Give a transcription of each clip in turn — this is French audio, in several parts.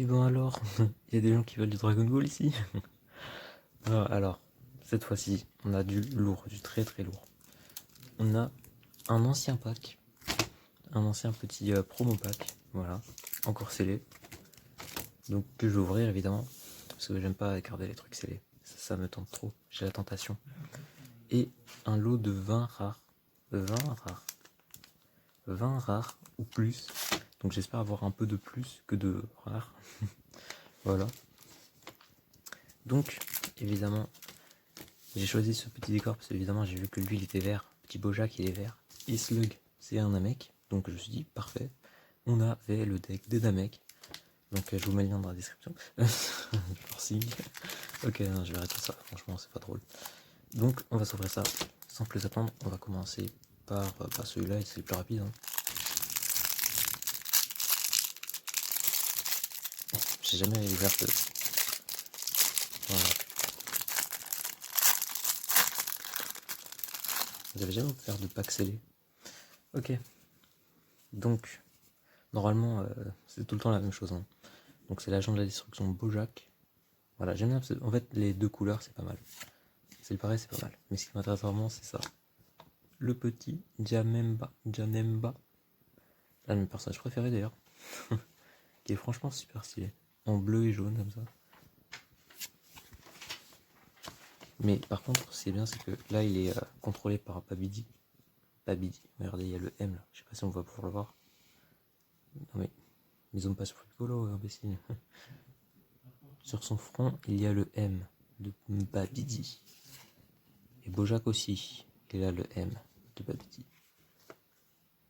Et ben alors, il y a des gens qui veulent du Dragon Ball ici. Alors, cette fois-ci, on a du lourd, du très très lourd. On a un ancien pack, un ancien petit promo pack, voilà, encore scellé. Donc que je vais ouvrir évidemment, parce que j'aime pas garder les trucs scellés. Ça me tente trop, j'ai la tentation. Et un lot de 20 rares. 20 rares. 20 rares ou plus. Donc j'espère avoir un peu de plus que de rares. Voilà. Donc, évidemment, j'ai choisi ce petit décor parce qu'évidemment j'ai vu que lui il était vert. Petit Bojack il est vert. Et Slug c'est un Namek. Donc je me suis dit parfait. On avait le deck des Namek. Donc je vous mets le lien dans la description. Forcing. Ok, non, je vais arrêter ça. Franchement c'est pas drôle. Donc on va s'ouvrir ça sans plus attendre. On va commencer par celui-là et c'est le plus rapide. Hein. J'ai jamais ouvert de... Voilà. Vous avez jamais ouvert de pack scellé. Ok. Donc, normalement, c'est tout le temps la même chose. Hein. Donc c'est l'agent de la destruction Bojack. Voilà, j'aime bien. En fait, les deux couleurs, c'est pas mal. C'est le pareil, c'est pas mal. Mais ce qui m'intéresse vraiment, c'est ça. Le petit Janemba. L'un de mes personnages préférés d'ailleurs. Qui est franchement super stylé. En bleu et jaune comme ça. Mais par contre, ce qui est bien, c'est que là, il est contrôlé par Babidi. Babidi. Regardez, il y a le M là. Je sais pas si on va pouvoir le voir. Non mais, ils ont pas sur Piccolo, imbécile. Sur son front, il y a le M de Babidi. Et Bojack aussi. Il a le M de Babidi.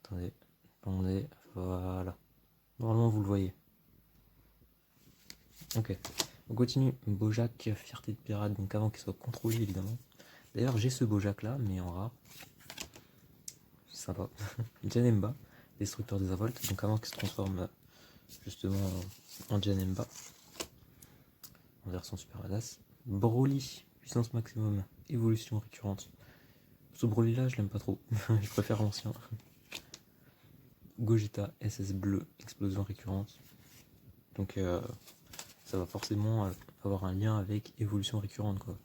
Attendez, voilà. Normalement, vous le voyez. Ok. On continue. Bojack, fierté de pirate, donc avant qu'il soit contrôlé, évidemment. D'ailleurs, j'ai ce Bojack là, mais en rare. C'est sympa. Janemba, destructeur des involtes, donc avant qu'il se transforme justement en Janemba. En version super badass. Broly, puissance maximum, évolution récurrente. Ce Broly là, je l'aime pas trop. Je préfère l'ancien. Gogeta, SS bleu, explosion récurrente. Donc ça va forcément avoir un lien avec évolution récurrente, quoi.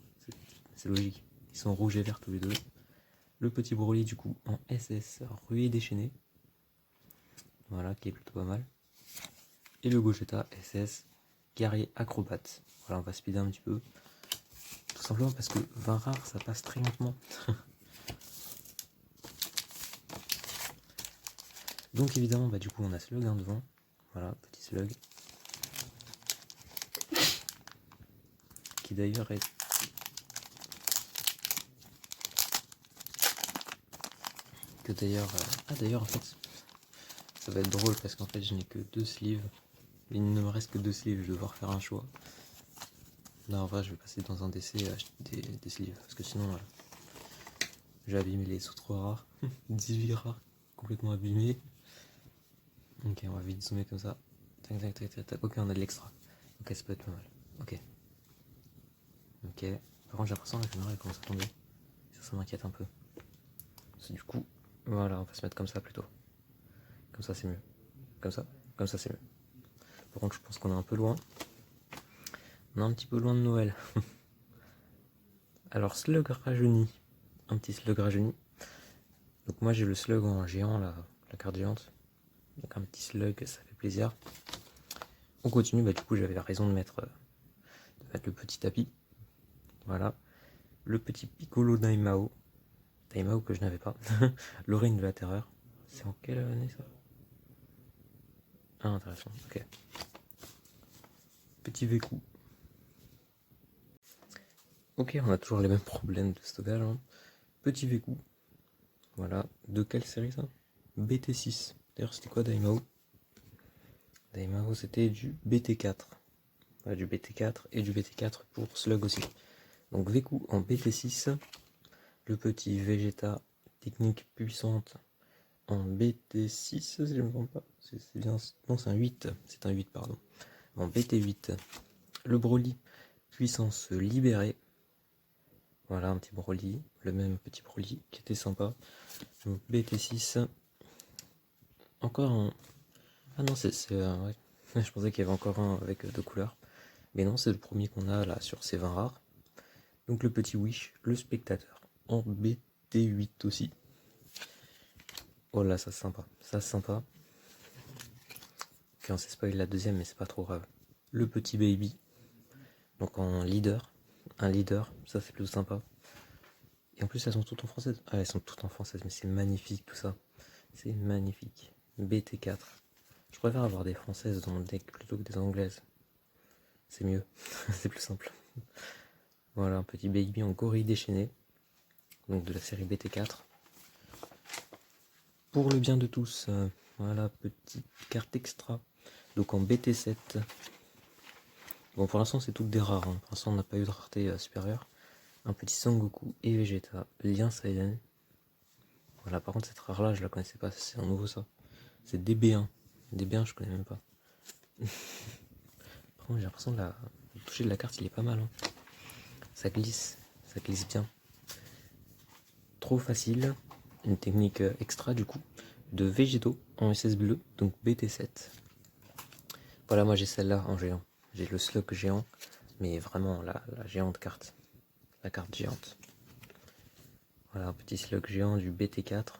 C'est logique. Ils sont rouge et vert tous les deux. Le petit Broly, du coup, en SS, ruée déchaînée. Voilà, qui est plutôt pas mal. Et le Gogeta SS, guerrier acrobate. Voilà, on va speeder un petit peu. Tout simplement parce que 20 rares, ça passe très lentement. Donc évidemment, bah, du coup, on a Slug hein, devant. Voilà, petit Slug. Qui d'ailleurs est... Que d'ailleurs... Ah d'ailleurs, en fait, ça va être drôle parce qu'en fait, je n'ai que 2 sleeves. Il ne me reste que 2 sleeves, je vais devoir faire un choix. Non, en vrai, je vais passer dans un DC et acheter des sleeves. Parce que sinon, j'ai abîmé les sous trop rares. 18 rares, complètement abîmés. Ok, on va vite zoomer comme ça. Tac, tac, tac, tac, tac. Ok, on a de l'extra. Ok, ça peut être pas mal. Ok. Ok. Par contre, j'ai l'impression que la caméra elle commence à tomber. Ça m'inquiète un peu. Parce que du coup, voilà, on va se mettre comme ça plutôt. Comme ça, c'est mieux. Comme ça, c'est mieux. Par contre, je pense qu'on est un peu loin. On est un petit peu loin de Noël. Alors, Slug rajeuni. Un petit Slug rajeuni. Donc, moi, j'ai le Slug en géant, la carte géante. Donc, un petit Slug, ça fait plaisir. On continue. Bah, du coup, j'avais raison de mettre le petit tapis. Voilà. Le petit Piccolo Daimao. Daimao que je n'avais pas. L'Orine de la Terreur. C'est en quelle année ça? Ah, intéressant. Ok. Petit Vécu. Ok, on a toujours les mêmes problèmes de stockage. Hein. Petit Vécu. Voilà. De quelle série ça? BT6. D'ailleurs, c'était quoi Daimao? Daimao, c'était du BT4. Voilà, du BT4 et du BT4 pour Slug aussi. Donc Vécu en BT6. Le petit Vegeta, technique puissante en BT6, si je ne me trompe pas. C'est bien. Non, c'est un 8. C'est un 8, pardon. En BT8. Le Broly, puissance libérée. Voilà, un petit Broly. Le même petit Broly qui était sympa. BT6. Encore un... Ah non, c'est ouais. Je pensais qu'il y avait encore un avec 2 couleurs. Mais non, c'est le premier qu'on a là sur ces 20 rares. Donc le petit Wish, le spectateur, en BT8 aussi. Oh là, ça c'est sympa. Ça c'est sympa. Ok, on s'est spoil la deuxième, mais c'est pas trop grave. Le petit Baby, donc en leader. Un leader, ça c'est plutôt sympa. Et en plus, elles sont toutes en française. Ah, elles sont toutes en française, mais c'est magnifique tout ça. C'est magnifique. BT4. Je préfère avoir des françaises dans le deck plutôt que des anglaises. C'est mieux. C'est plus simple. Voilà, un petit baby en gorille déchaîné. Donc de la série BT4. Pour le bien de tous. Voilà, petite carte extra. Donc en BT7. Bon, pour l'instant, c'est toutes des rares. Pour l'instant, on n'a pas eu de rareté supérieure. Un petit Sangoku et Vegeta. Lien Saiyan. Voilà, par contre, cette rare-là, je la connaissais pas. C'est un nouveau ça. C'est DB1. DB1, je connais même pas. Par contre, j'ai l'impression que le toucher de la carte, il est pas mal. Hein. Ça glisse bien. Trop facile. Une technique extra du coup. De Végétaux en SS bleu, donc BT7. Voilà, moi j'ai celle-là en géant. J'ai le slug géant, mais vraiment la géante carte. La carte géante. Voilà, un petit slug géant du BT4.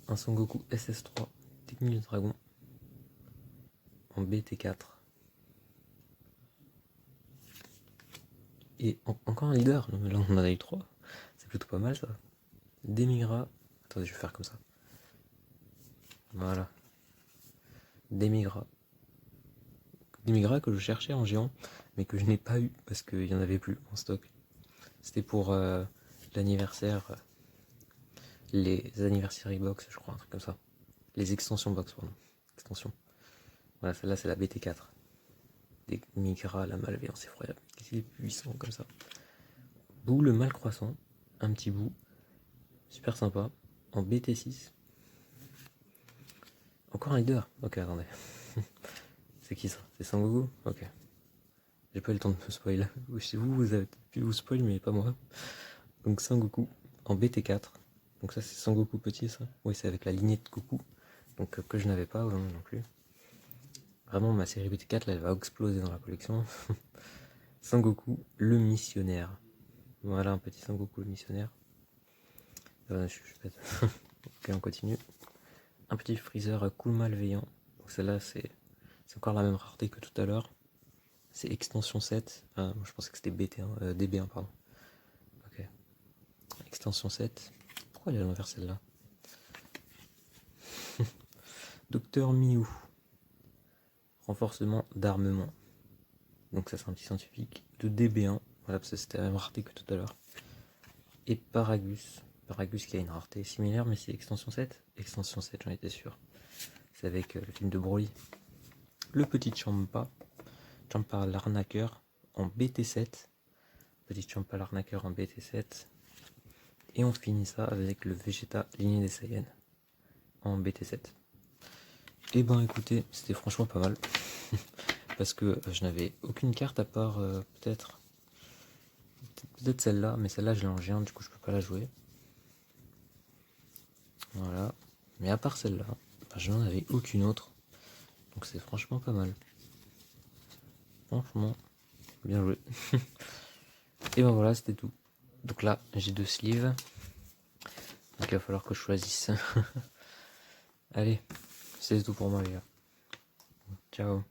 Un Son Goku SS3, technique de dragon. En BT4. Et encore un leader. Non, mais là on en a eu 3. C'est plutôt pas mal ça. Demigra. Attendez, je vais faire comme ça. Voilà. Demigra. Demigra que je cherchais en géant, mais que je n'ai pas eu parce qu'il n'y en avait plus en stock. C'était pour l'anniversaire. Les anniversary box, je crois, un truc comme ça. Les extensions box, pardon. Extension. Voilà, celle-là c'est la BT4. Demigra, la malveillance effroyable. Il est puissant comme ça. Bou le mal croissant. Un petit bout. Super sympa. En BT6. Encore un leader. Ok, attendez. C'est qui ça? C'est Sangoku? Ok. J'ai pas eu le temps de me spoil. Vous avez pu vous spoil, mais pas moi. Donc Sangoku en BT4. Donc ça c'est Sangoku petit ça. Oui, c'est avec la lignée de Goku. Donc que je n'avais pas non plus. Vraiment ma série BT4 là elle va exploser dans la collection. Sangoku le missionnaire. Voilà un petit Sangoku le missionnaire. Je suis bête. Ok, on continue. Un petit Freezer cool malveillant. Donc celle-là c'est encore la même rareté que tout à l'heure. C'est extension 7. Ah, je pensais que c'était BT1, DB1 pardon. Ok. Extension 7. Pourquoi elle est à l'envers celle-là? Docteur Miou. Renforcement d'armement. Donc ça c'est un petit scientifique de DB1. Voilà, parce que c'était la même rareté que tout à l'heure. Et Paragus. Paragus qui a une rareté similaire, mais c'est extension 7. Extension 7, j'en étais sûr. C'est avec le film de Broly. Le petit Champa. Champa l'arnaqueur en BT7. Petit Champa l'arnaqueur en BT7. Et on finit ça avec le Vegeta lignée des Saiyans en BT7. Et ben écoutez, c'était franchement pas mal. Parce que je n'avais aucune carte à part peut-être celle-là, mais celle-là je l'ai en géant, du coup je peux pas la jouer. Voilà. Mais à part celle-là, je n'en avais aucune autre. Donc c'est franchement pas mal. Franchement, bien joué. Et ben voilà, c'était tout. Donc là, j'ai 2 sleeves. Donc il va falloir que je choisisse. Allez, c'est tout pour moi les gars. Ciao.